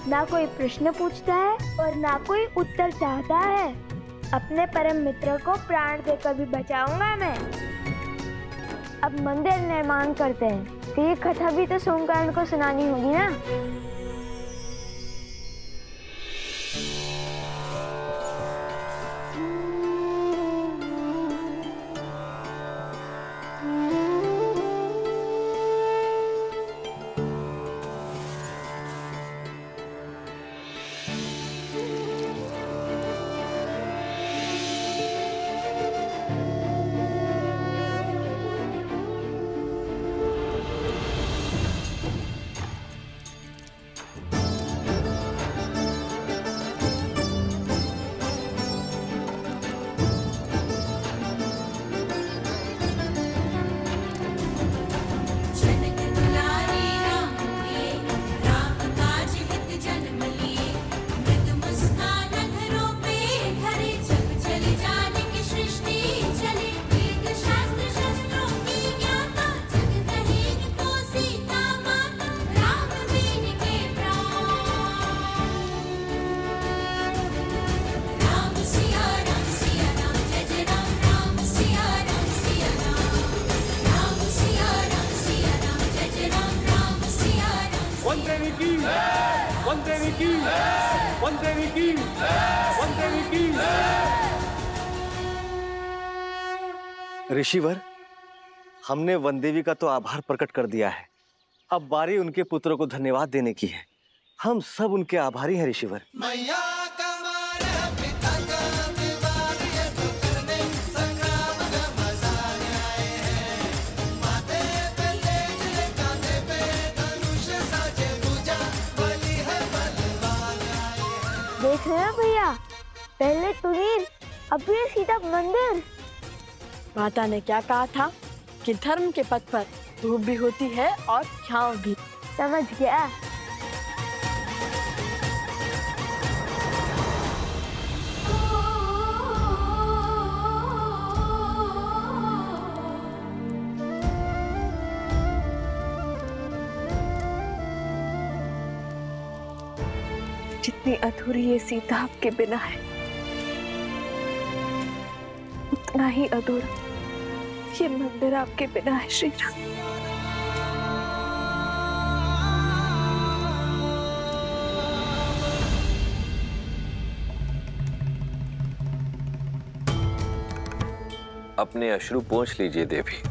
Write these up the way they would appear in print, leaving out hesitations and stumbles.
ना कोई प्रश्न पूछता है और ना कोई उत्तर चाहता है। अपने परम मित्र को प्राण देकर भी बचाऊंगा मैं। अब मंदिर निर्माण करते हैं, तो ये कथा भी तो सोमकर्ण को सुनानी होगी ना। ऋषिवर, हमने वनदेवी का तो आभार प्रकट कर दिया है। अब बारी उनके पुत्रों को धन्यवाद देने की है। हम सब उनके आभारी हैं ऋषिवर। देख रहे हो भैया, पहले तुनीर, अब ये सीधा मंदिर। माता ने क्या कहा था कि धर्म के पथ पर धूप भी होती है और छांव भी। समझ गया। जितनी अधूरी ये सीता आपके बिना है, उतना ही अधूरा ये मंदिर आपके बिना है श्री राम। अपने अश्रु पोंछ लीजिए देवी।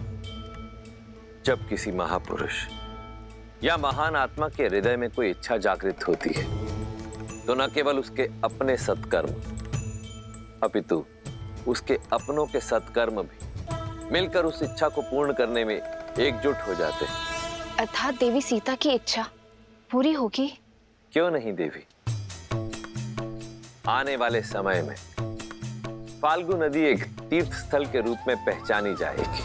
जब किसी महापुरुष या महान आत्मा के हृदय में कोई इच्छा जागृत होती है, तो न केवल उसके अपने सत्कर्म, अपितु उसके अपनों के सत्कर्म भी मिलकर उस इच्छा को पूर्ण करने में एकजुट हो जाते हैं। अर्थात देवी सीता की इच्छा पूरी होगी? क्यों नहीं देवी। आने वाले समय में फाल्गु नदी एक तीर्थ स्थल के रूप में पहचानी जाएगी,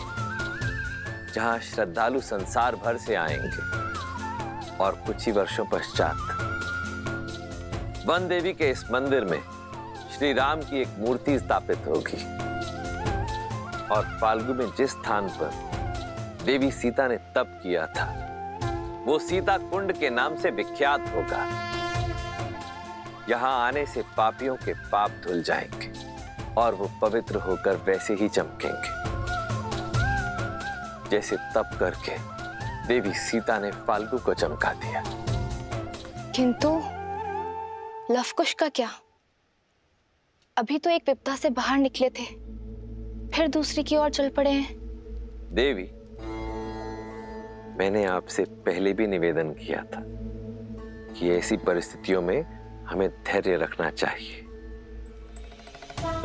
जहां श्रद्धालु संसार भर से आएंगे और कुछ ही वर्षों पश्चात वन देवी के इस मंदिर में श्री राम की एक मूर्ति स्थापित होगी और फाल्गु में जिस स्थान पर देवी सीता ने तप किया था, वो सीता कुंड के नाम से विख्यात होगा। यहां आने से पापियों के पाप धुल जाएंगे और वो पवित्र होकर वैसे ही चमकेंगे जैसे तप करके देवी सीता ने फाल्गु को चमका दिया। किंतु लवकुश का क्या? अभी तो एक विपदा से बाहर निकले थे, फिर दूसरी की ओर चल पड़े हैं। देवी, मैंने आपसे पहले भी निवेदन किया था कि ऐसी परिस्थितियों में हमें धैर्य रखना चाहिए।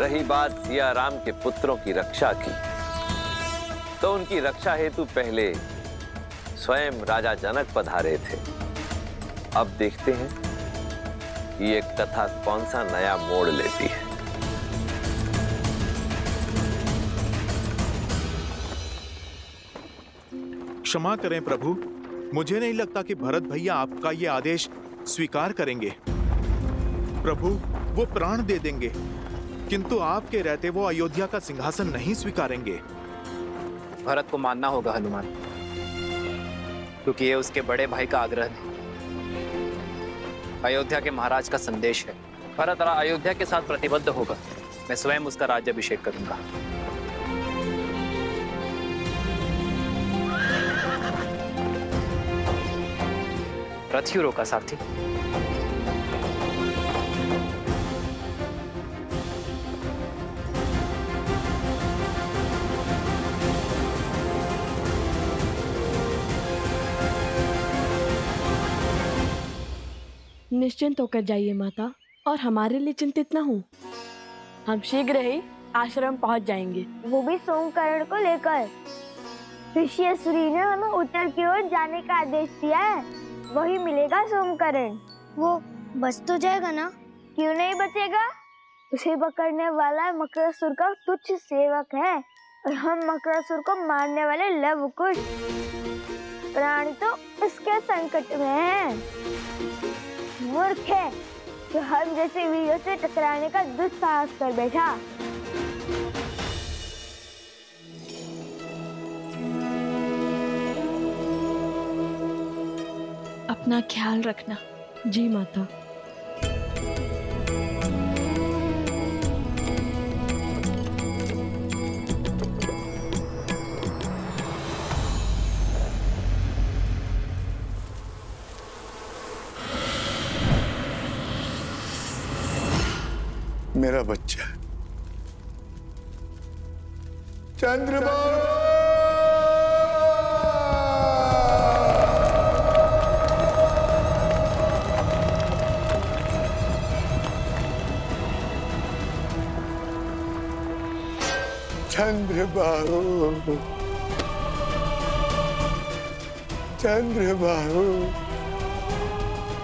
रही बात सिया राम के पुत्रों की रक्षा की, तो उनकी रक्षा हेतु पहले स्वयं राजा जनक पधारे थे। अब देखते हैं कि ये कथा कौन सा नया मोड़ लेती है। क्षमा करें प्रभु, मुझे नहीं लगता कि भरत भैया आपका ये आदेश स्वीकार करेंगे। प्रभु, वो प्राण दे देंगे, किंतु आपके रहते वो अयोध्या का सिंहासन नहीं स्वीकारेंगे। भरत को मानना होगा हनुमान, क्योंकि ये उसके बड़े भाई का आग्रह है। अयोध्या के महाराज का संदेश है। भरत अयोध्या के साथ प्रतिबद्ध होगा। मैं स्वयं उसका राज्याभिषेक करूंगा। रथ क्यों रोका सारथी? निश्चिंत होकर जाइए माता, और हमारे लिए चिंतित न हो। हम शीघ्र ही आश्रम पहुंच जाएंगे। वो भी सोमकरण को लेकर। ऋषियश्री ने हमें उत्तर की ओर जाने का आदेश दिया है। वही मिलेगा सोमकरण। वो बच तो जाएगा ना? क्यों नहीं बचेगा? उसे पकड़ने वाला मकरासुर का तुच्छ सेवक है, और हम मकरासुर को मारने वाले लवकुश प्राणी तो उसके संकट में हैं। मूर्ख है जो हम जैसे वीरों से टकराने का दुस्साहस कर बैठा। अपना ख्याल रखना। जी माता। मेरा बच्चा चंद्रबाबू। चंद्रबाबू, चंद्रबाबू,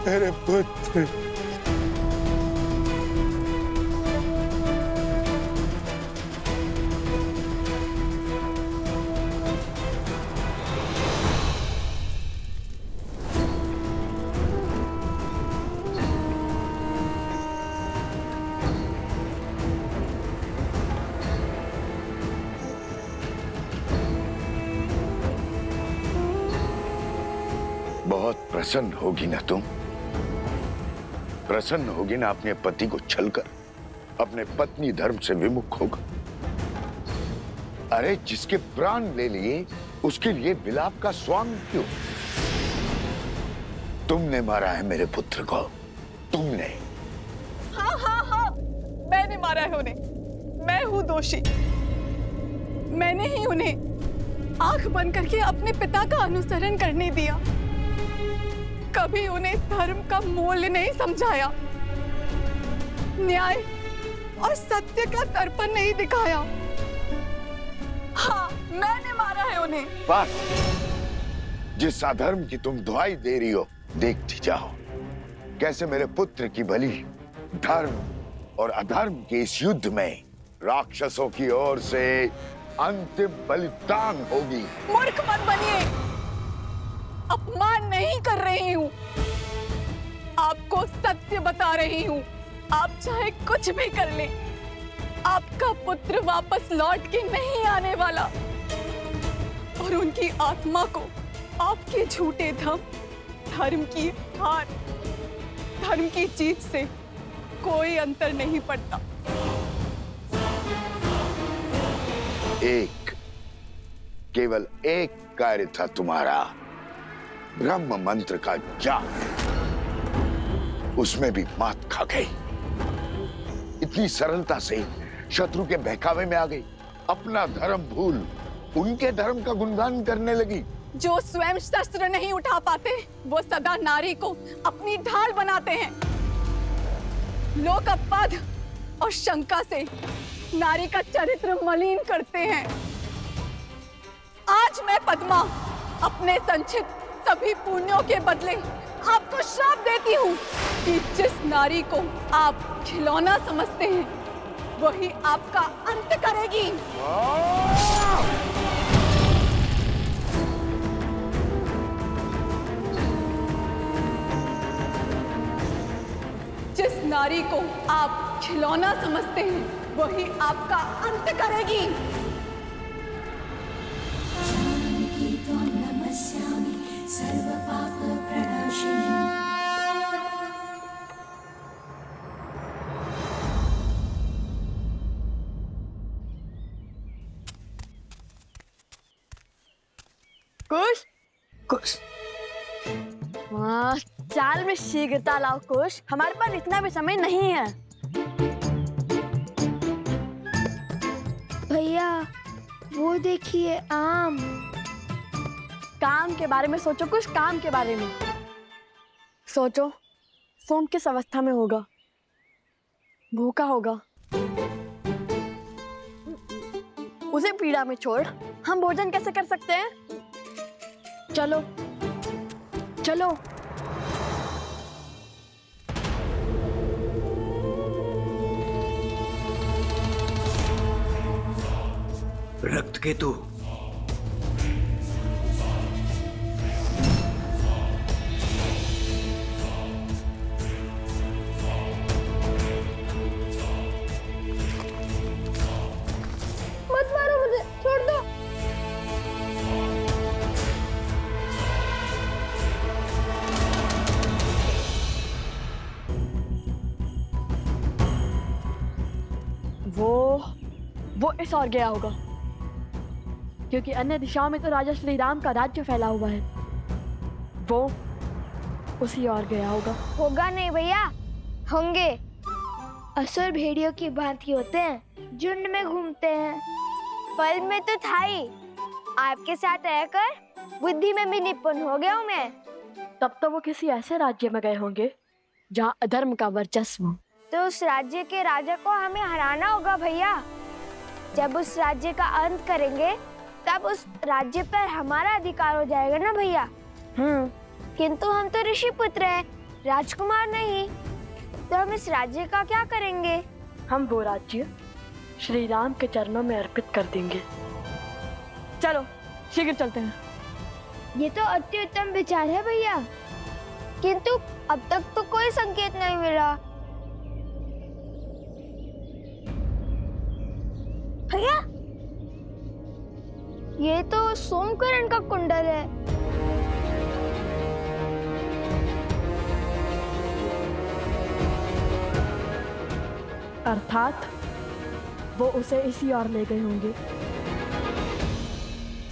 मेरे पुत्र। बहुत प्रसन्न होगी ना तुम? प्रसन्न होगी ना अपने पति को छलकर अपने पत्नी धर्म से विमुख होकर? अरे जिसके प्राण ले लिए उसके लिए विलाप का स्वांग क्यों? तुमने मारा है मेरे पुत्र को, तुमने। हाँ हाँ हाँ, मैंने मारा है उन्हें। मैं हूँ दोषी। मैंने ही उन्हें आंख बंद करके अपने पिता का अनुसरण करने दिया। कभी उन्हें धर्म का मूल्य नहीं समझाया, न्याय और सत्य का दर्पण नहीं दिखाया। हाँ, मैंने मारा है उन्हें। बस, जिस अधर्म की तुम दुहाई दे रही हो, देखती जाओ कैसे मेरे पुत्र की बलि धर्म और अधर्म के इस युद्ध में राक्षसों की ओर से अंतिम बलिदान होगी। मूर्ख मत बनिए। अपमान नहीं कर रही हूँ, आपको सत्य बता रही हूँ। आप चाहे कुछ भी कर लें, आपका पुत्र वापस लौट के नहीं आने वाला, और उनकी आत्मा को आपके झूठे धर्म की हार, धर्म की जीत से कोई अंतर नहीं पड़ता। केवल एक कार्य था तुम्हारा, ब्रह्म मंत्र का जाप। उसमें भी मात खा गई। इतनी सरलता से शत्रु के बहकावे में आ गई। अपना धर्म भूल उनके धर्म का गुणगान करने लगी। जो स्वयं शस्त्र नहीं उठा पाते, वो सदा नारी को अपनी ढाल बनाते हैं। लोक अपवाद और शंका से नारी का चरित्र मलिन करते हैं। आज मैं पद्मा अपने संचित सभी पुण्यों के बदले आपको श्राप देती हूँ कि जिस नारी को आप खिलौना समझते हैं, वही आपका अंत करेगी। जिस नारी को आप खिलौना समझते हैं, वही आपका अंत करेगी। कुश कुश। हाँ, चाल में शीघ्रता लाओ कुश, हमारे पास इतना भी समय नहीं है। भैया वो देखिए आम। काम के बारे में सोचो कुछ, काम के बारे में सोचो। सोम किस अवस्था में होगा? भूखा होगा। उसे पीड़ा में छोड़ हम भोजन कैसे कर सकते हैं? चलो चलो। रक्त केतु, मत मारो मुझे, छोड़ दो। वो इस ओर गया होगा, क्योंकि अन्य दिशाओं में तो राजा श्री राम का राज्य फैला हुआ है। वो उसी ओर गया होगा। होगा नहीं भैया, होंगे। असुर भेड़ियों की भांति होते हैं, झुंड में घूमते हैं। फल में तो था ही, आपके साथ रहकर बुद्धि में भी निपुण हो गया हूँ मैं। तब तो वो किसी ऐसे राज्य में गए होंगे जहाँ अधर्म का वर्चस्व हो। तो उस राज्य के राजा को हमें हराना होगा भैया। जब उस राज्य का अंत करेंगे तब उस राज्य पर हमारा अधिकार हो जाएगा ना भैया। किंतु हम तो ऋषि पुत्र हैं, राजकुमार नहीं। तो हम इस राज्य का क्या करेंगे? हम वो राज्य श्री राम के चरणों में अर्पित कर देंगे। चलो शीघ्र चलते हैं। ये तो अति उत्तम विचार है भैया, किंतु अब तक तो कोई संकेत नहीं मिला। भैया ये तो सोमकरण का कुंडल है। अर्थात वो उसे इसी ओर ले गए होंगे।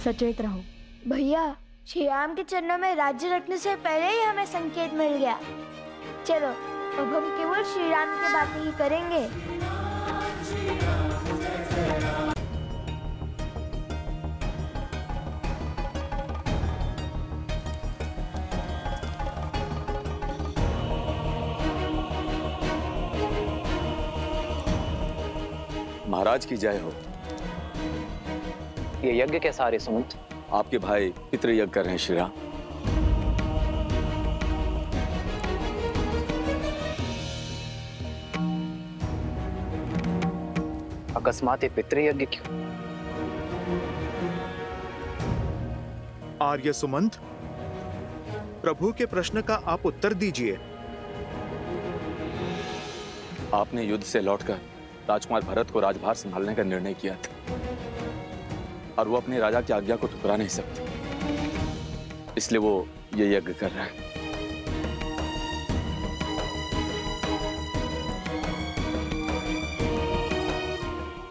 सचेत रहो भैया, श्री राम के चरणों में राज्य रखने से पहले ही हमें संकेत मिल गया। चलो अब हम केवल श्री राम की बातें ही करेंगे। महाराज की जय हो। ये यज्ञ कैसा आ रही सुमंत? आपके भाई पितृ यज्ञ कर रहे हैं श्री राम। अकस्मात ये पितृ यज्ञ क्यों? आर्य सुमंत, प्रभु के प्रश्न का आप उत्तर दीजिए। आपने युद्ध से लौटकर राजकुमार भरत को राजभार संभालने का निर्णय किया था, और वो अपने राजा की आज्ञा को ठुकरा नहीं सकते, इसलिए वो ये यज्ञ कर रहा है।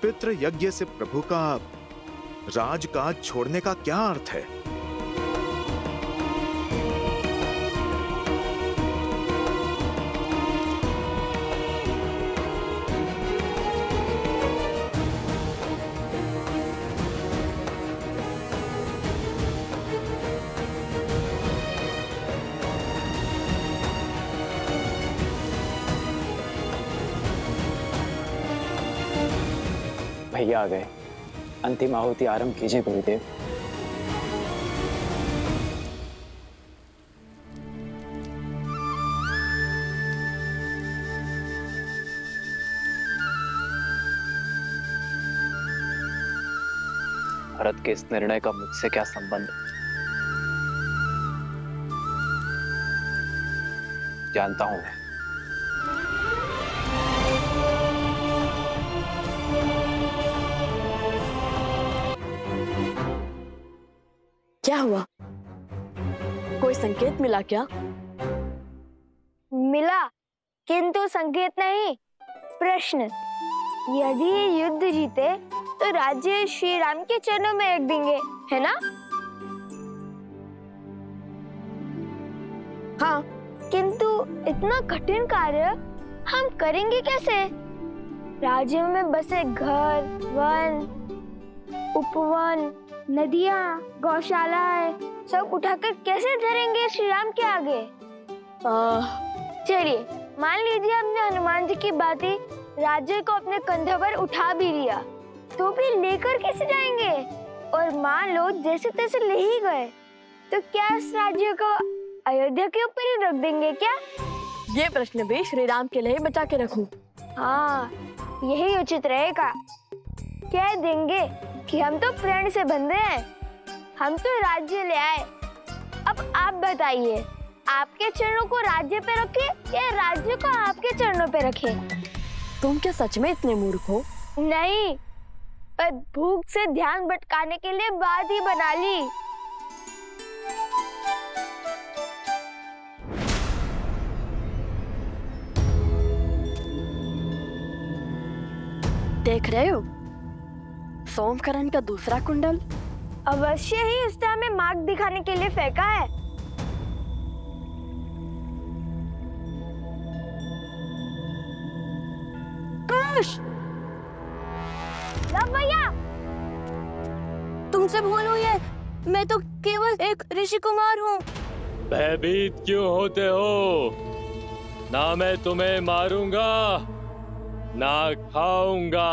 पितृ यज्ञ से प्रभु का राजकाज छोड़ने का क्या अर्थ है? भैया आ गए, अंतिम आहुति आरंभ कीजिए गुरुदेव। भरत के इस निर्णय का मुझसे क्या संबंध? जानता हूं मैं। क्या हुआ? कोई संकेत मिला क्या? मिला, किंतु संकेत नहीं, प्रश्न। यदि युद्ध जीते तो राज्य श्री राम के चरणों में रख देंगे, है ना? इतना कठिन कार्य हम करेंगे कैसे? राज्य में बसे घर, वन, उपवन, नदियाँ, गौशालाएं सब उठाकर कैसे धरेंगे श्री राम के आगे? चलिए मान लीजिए हमने हनुमान जी की बातें राज्य को अपने कंधे पर उठा भी लिया, तो भी लेकर कैसे जाएंगे? और मान लो जैसे तैसे ले ही गए, तो क्या इस राज्य को अयोध्या के ऊपर ही रख देंगे क्या? ये प्रश्न भी श्री राम के लिए बचा के रखूं। हाँ, यही उचित रहेगा। कह देंगे कि हम तो प्रण से बंधे हैं, हम तो राज्य ले आए। अब आप बताइए, आपके चरणों को राज्य पे रखे या राज्य को आपके चरणों पे रखे? तुम क्या सच में इतने मूर्ख हो? नहीं, पर भूख से ध्यान भटकाने के लिए बात ही बना ली। देख रहे हो सोमकरण का दूसरा कुंडल? अवश्य ही उसने हमें मार्ग दिखाने के लिए फेंका है। कुश! लव भैया, तुमसे भूल हुई है, मैं तो केवल एक ऋषि कुमार हूँ। भयभीत क्यों होते हो? ना मैं तुम्हें मारूंगा ना खाऊंगा।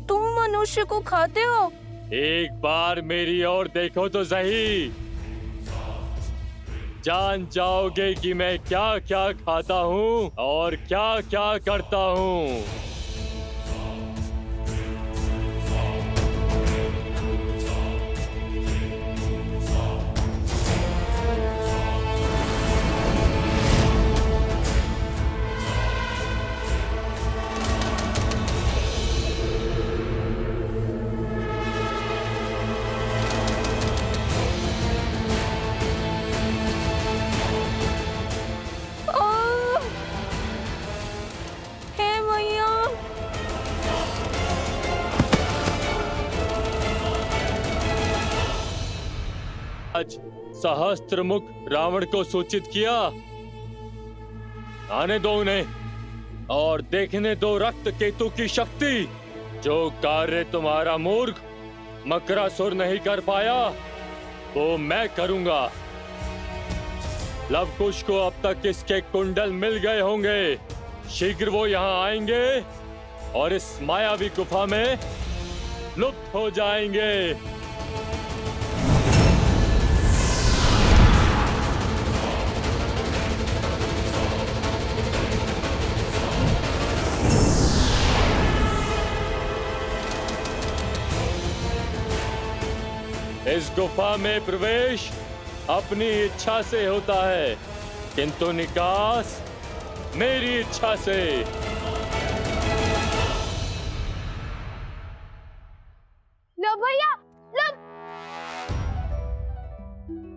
तुम मनुष्य को खाते हो? एक बार मेरी ओर देखो तो सही, जान जाओगे कि मैं क्या क्या खाता हूँ और क्या क्या करता हूँ। आज सहस्त्रमुख रावण को सूचित किया, आने दो उन्हें और देखने दो रक्त केतु की शक्ति। जो कार्य तुम्हारा मूर्ख मकरासुर नहीं कर पाया वो मैं करूंगा। लवकुश को अब तक इसके कुंडल मिल गए होंगे, शीघ्र वो यहाँ आएंगे और इस मायावी गुफा में लुप्त हो जाएंगे। इस गुफा में प्रवेश अपनी इच्छा से होता है, किंतु निकास मेरी इच्छा से। लो भैया, लो।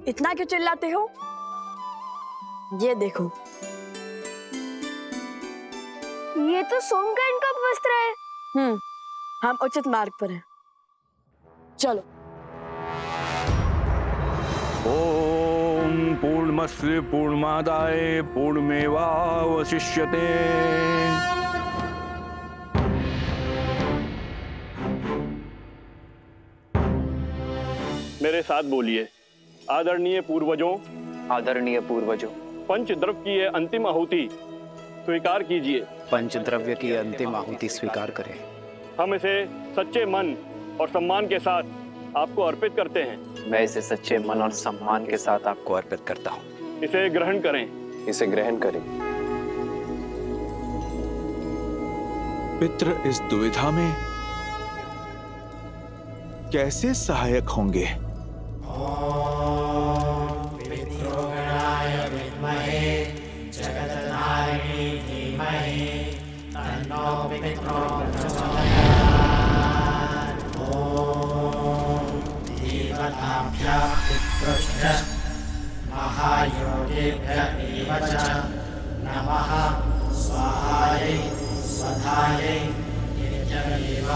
इतना क्यों चिल्लाते हो? ये देखो, ये तो सोमकर्ण का वस्त्र है। हम उचित मार्ग पर हैं। चलो। ओम पूर्णमस्य पूर्णमादाय पूर्णमेवावशिष्यते। मेरे साथ बोलिए। आदरणीय पूर्वजों, आदरणीय पूर्वजों, पंचद्रव्य की यह अंतिम आहुति स्वीकार कीजिए। पंचद्रव्य की अंतिम आहुति स्वीकार करें। हम इसे सच्चे मन और सम्मान के साथ आपको अर्पित करते हैं। मैं इसे सच्चे मन और सम्मान के साथ आपको अर्पित करता हूँ। इसे ग्रहण करें। इसे ग्रहण करें। पितृ इस दुविधा में कैसे सहायक होंगे? महायोगेभ्यः एव च नमः स्वाहायै स्वधायै नित्यमेव